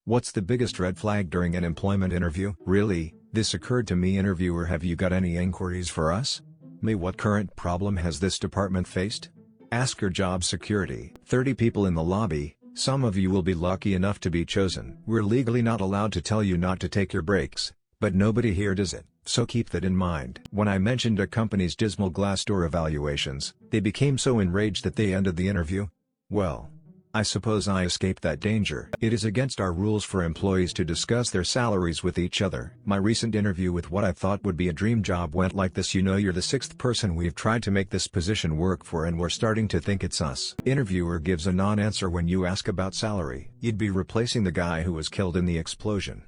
What's the biggest red flag during an employment interview? Really, this occurred to me. Interviewer, have you got any inquiries for us? Me, what current problem has this department faced? Ask your job security. 30 people in the lobby, some of you will be lucky enough to be chosen. We're legally not allowed to tell you not to take your breaks, but nobody here does it, so keep that in mind. When I mentioned a company's dismal Glassdoor evaluations, they became so enraged that they ended the interview. Well, I suppose I escaped that danger. It is against our rules for employees to discuss their salaries with each other. My recent interview with what I thought would be a dream job went like this. You know, you're the sixth person we've tried to make this position work for, and we're starting to think it's us. Interviewer gives a non-answer when you ask about salary. You'd be replacing the guy who was killed in the explosion.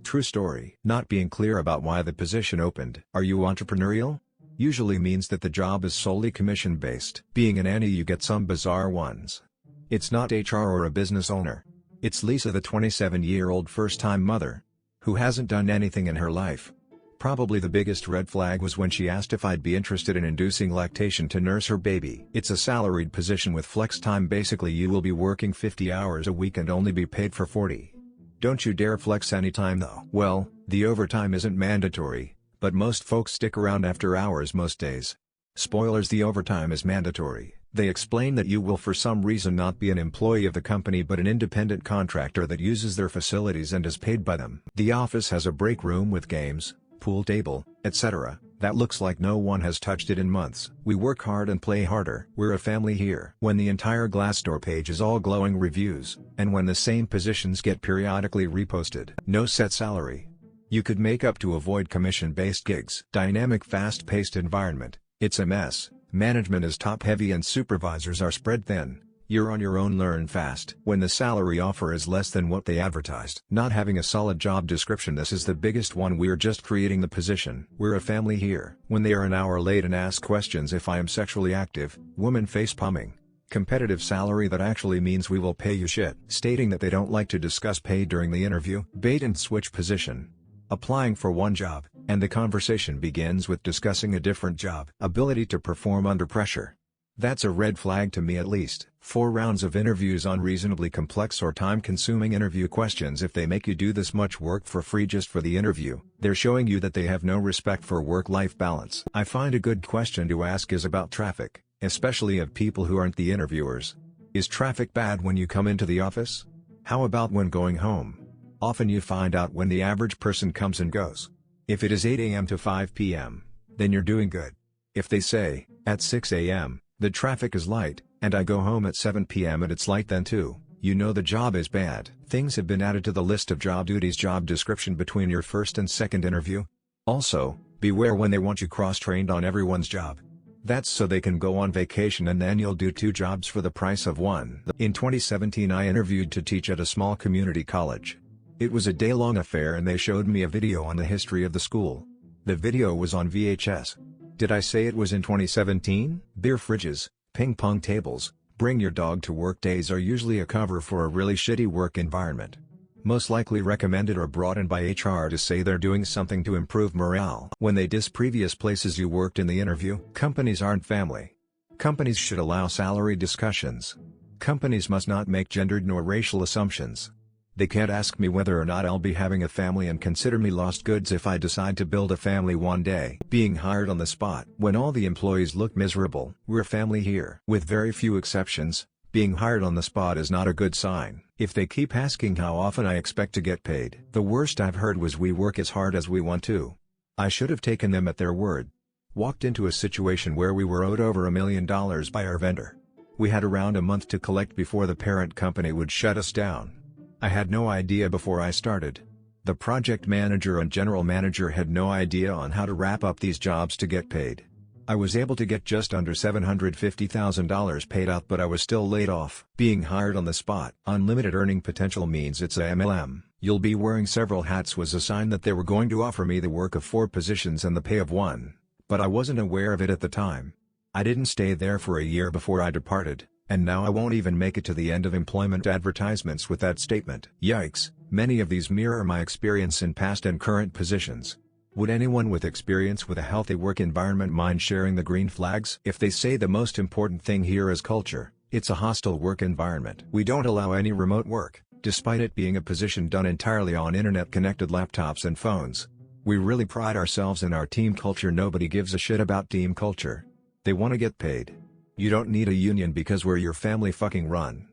True story. Not being clear about why the position opened. Are you entrepreneurial? Usually means that the job is solely commission-based. Being an Annie, you get some bizarre ones. It's not HR or a business owner. It's Lisa, the 27-year-old first-time mother, who hasn't done anything in her life. Probably the biggest red flag was when she asked if I'd be interested in inducing lactation to nurse her baby. It's a salaried position with flex time. Basically, you will be working 50 hours a week and only be paid for 40. Don't you dare flex anytime though. Well, the overtime isn't mandatory, but most folks stick around after hours most days. Spoilers, the overtime is mandatory. They explain that you will for some reason not be an employee of the company but an independent contractor that uses their facilities and is paid by them. The office has a break room with games, pool table, etc. That looks like no one has touched it in months. We work hard and play harder. We're a family here. When the entire Glassdoor page is all glowing reviews, and when the same positions get periodically reposted. No set salary. You could make up to avoid commission-based gigs. Dynamic, fast-paced environment. It's a mess. Management is top-heavy and supervisors are spread thin. You're on your own, learn fast. When the salary offer is less than what they advertised. Not having a solid job description. This is the biggest one. We're just creating the position. We're a family here. When they are an hour late and ask questions if I am sexually active, woman face palming. Competitive salary that actually means we will pay you shit. Stating that they don't like to discuss pay during the interview. Bait and switch position. Applying for one job, and the conversation begins with discussing a different job. Ability to perform under pressure. That's a red flag to me at least. 4 rounds of interviews on reasonably complex or time-consuming interview questions. If they make you do this much work for free just for the interview, they're showing you that they have no respect for work-life balance. I find a good question to ask is about traffic, especially of people who aren't the interviewers. Is traffic bad when you come into the office? How about when going home? Often you find out when the average person comes and goes. If it is 8 a.m. to 5 p.m., then you're doing good. If they say, at 6 a.m., the traffic is light, and I go home at 7 p.m. and it's light then too, you know the job is bad. Things have been added to the list of job duties job description between your first and second interview. Also, beware when they want you cross-trained on everyone's job. That's so they can go on vacation and then you'll do 2 jobs for the price of one. In 2017 I interviewed to teach at a small community college. It was a day-long affair and they showed me a video on the history of the school. The video was on VHS. Did I say it was in 2017? Beer fridges, ping pong tables, bring your dog to work days are usually a cover for a really shitty work environment. Most likely recommended or brought in by HR to say they're doing something to improve morale. When they diss previous places you worked in the interview. Companies aren't family. Companies should allow salary discussions. Companies must not make gendered nor racial assumptions. They can't ask me whether or not I'll be having a family and consider me lost goods if I decide to build a family one day. Being hired on the spot. When all the employees look miserable. We're family here. With very few exceptions, being hired on the spot is not a good sign. If they keep asking how often I expect to get paid. The worst I've heard was we work as hard as we want to. I should have taken them at their word. Walked into a situation where we were owed over $1 million by our vendor. We had around a month to collect before the parent company would shut us down. I had no idea before I started. The project manager and general manager had no idea on how to wrap up these jobs to get paid. I was able to get just under $750,000 paid out, but I was still laid off. Being hired on the spot. Unlimited earning potential means it's a MLM. You'll be wearing several hats was a sign that they were going to offer me the work of 4 positions and the pay of 1, but I wasn't aware of it at the time. I didn't stay there for a year before I departed. And now I won't even make it to the end of employment advertisements with that statement. Yikes, many of these mirror my experience in past and current positions. Would anyone with experience with a healthy work environment mind sharing the green flags? If they say the most important thing here is culture, it's a hostile work environment. We don't allow any remote work. despite it being a position done entirely on internet-connected laptops and phones. We really pride ourselves in our team culture. Nobody gives a shit about team culture. They want to get paid. You don't need a union because we're your family fucking run.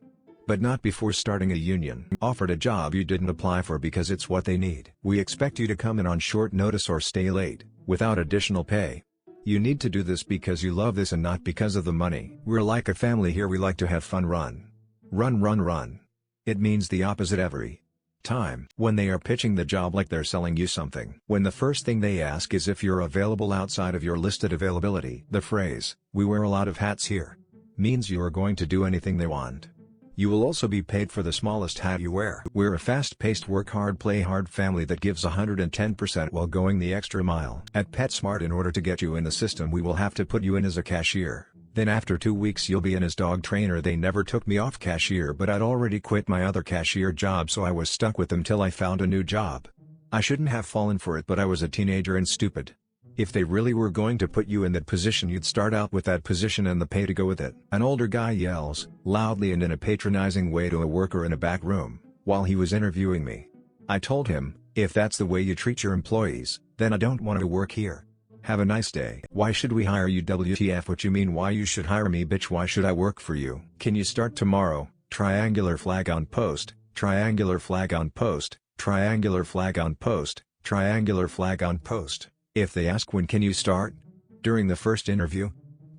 But not before starting a union. Offered a job you didn't apply for because it's what they need. We expect you to come in on short notice or stay late, without additional pay. You need to do this because you love this and not because of the money. We're like a family here. We like to have fun. Run. Run, run, run. It means the opposite every time. When they are pitching the job like they're selling you something. When the first thing they ask is if you're available outside of your listed availability. The phrase, "we wear a lot of hats here," means you are going to do anything they want. You will also be paid for the smallest hat you wear. We're a fast-paced, work hard, play hard family that gives 110% while going the extra mile. At PetSmart, in order to get you in the system, we will have to put you in as a cashier. Then after 2 weeks you'll be in as dog trainer. They never took me off cashier, but I'd already quit my other cashier job, so I was stuck with them till I found a new job. I shouldn't have fallen for it, but I was a teenager and stupid. If they really were going to put you in that position, you'd start out with that position and the pay to go with it. An older guy yells, loudly and in a patronizing way, to a worker in a back room, while he was interviewing me. I told him, "If that's the way you treat your employees, then I don't want to work here. Have a nice day." "Why should we hire you?" "WTF, what you mean why you should hire me, bitch? Why should I work for you? Can you start tomorrow?" Triangular flag on post, triangular flag on post, triangular flag on post, triangular flag on post. If they ask when can you start? During the first interview?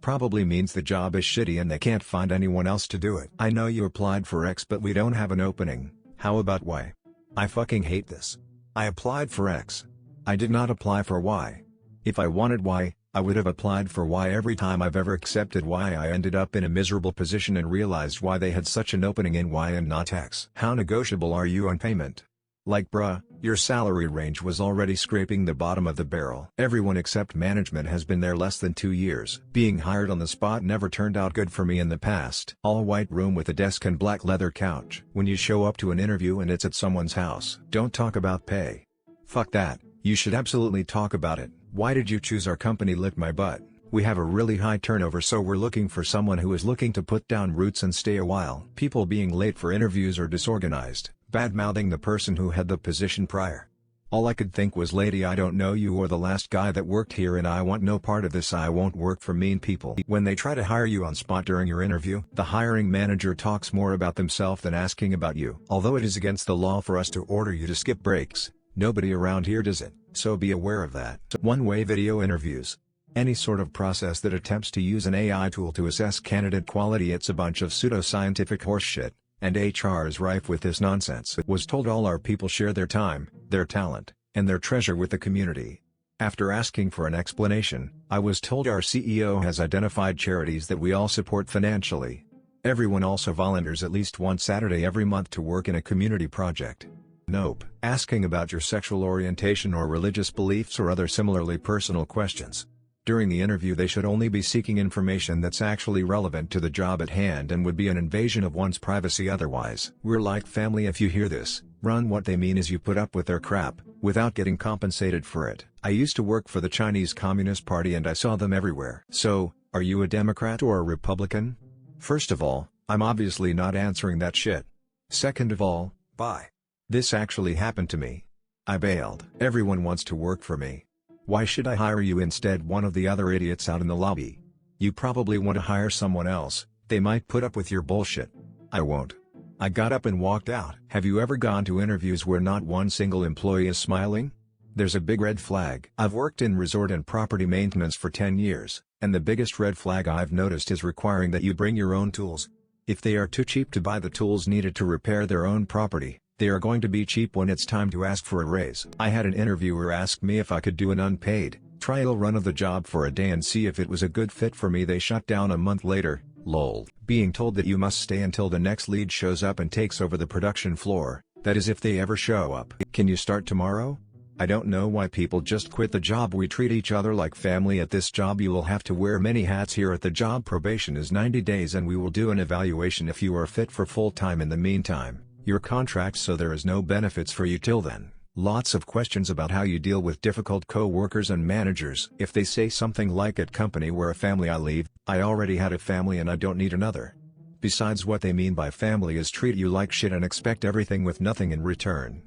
Probably means the job is shitty and they can't find anyone else to do it. "I know you applied for X but we don't have an opening. How about Y?" I fucking hate this. I applied for X. I did not apply for Y. If I wanted Y, I would have applied for Y. Every time I've ever accepted Y, I ended up in a miserable position and realized why they had such an opening in Y and not X. How negotiable are you on payment? Like bruh, your salary range was already scraping the bottom of the barrel. Everyone except management has been there less than 2 years. Being hired on the spot never turned out good for me in the past. All white room with a desk and black leather couch. When you show up to an interview and it's at someone's house, don't talk about pay. Fuck that, you should absolutely talk about it. "Why did you choose our company?" "Lick my butt. We have a really high turnover, so we're looking for someone who is looking to put down roots and stay a while." People being late for interviews or disorganized, bad-mouthing the person who had the position prior. All I could think was, "Lady, I don't know you or the last guy that worked here and I want no part of this. I won't work for mean people." When they try to hire you on spot during your interview, the hiring manager talks more about themselves than asking about you. Although it is against the law for us to order you to skip breaks, nobody around here does it, so be aware of that. One-way video interviews. Any sort of process that attempts to use an AI tool to assess candidate quality, it's a bunch of pseudo-scientific horseshit, and HR is rife with this nonsense. Was told all our people share their time, their talent, and their treasure with the community. After asking for an explanation, I was told our CEO has identified charities that we all support financially. Everyone also volunteers at least one Saturday every month to work in a community project. Nope. Asking about your sexual orientation or religious beliefs or other similarly personal questions. During the interview they should only be seeking information that's actually relevant to the job at hand and would be an invasion of one's privacy otherwise. We're like family. If you hear this, run. What they mean is you put up with their crap, without getting compensated for it. I used to work for the Chinese Communist Party and I saw them everywhere. So, are you a Democrat or a Republican? First of all, I'm obviously not answering that shit. Second of all, bye. This actually happened to me. I bailed. Everyone wants to work for me. Why should I hire you instead? One of the other idiots out in the lobby. You probably want to hire someone else, they might put up with your bullshit. I won't. I got up and walked out. Have you ever gone to interviews where not one single employee is smiling? There's a big red flag. I've worked in resort and property maintenance for 10 years, and the biggest red flag I've noticed is requiring that you bring your own tools. If they are too cheap to buy the tools needed to repair their own property, they are going to be cheap when it's time to ask for a raise. I had an interviewer ask me if I could do an unpaid trial run of the job for a day and see if it was a good fit for me. They shut down a month later. Lol. Being told that you must stay until the next lead shows up and takes over the production floor, that is if they ever show up. Can you start tomorrow? I don't know why people just quit the job. We treat each other like family at this job. You will have to wear many hats here at the job. Probation is 90 days and we will do an evaluation if you are fit for full-time. In the meantime, your contract, so there is no benefits for you till then. Lots of questions about how you deal with difficult co-workers and managers. If they say something like, "At company we're a family," I leave. I already had a family and I don't need another. Besides, what they mean by family is treat you like shit and expect everything with nothing in return.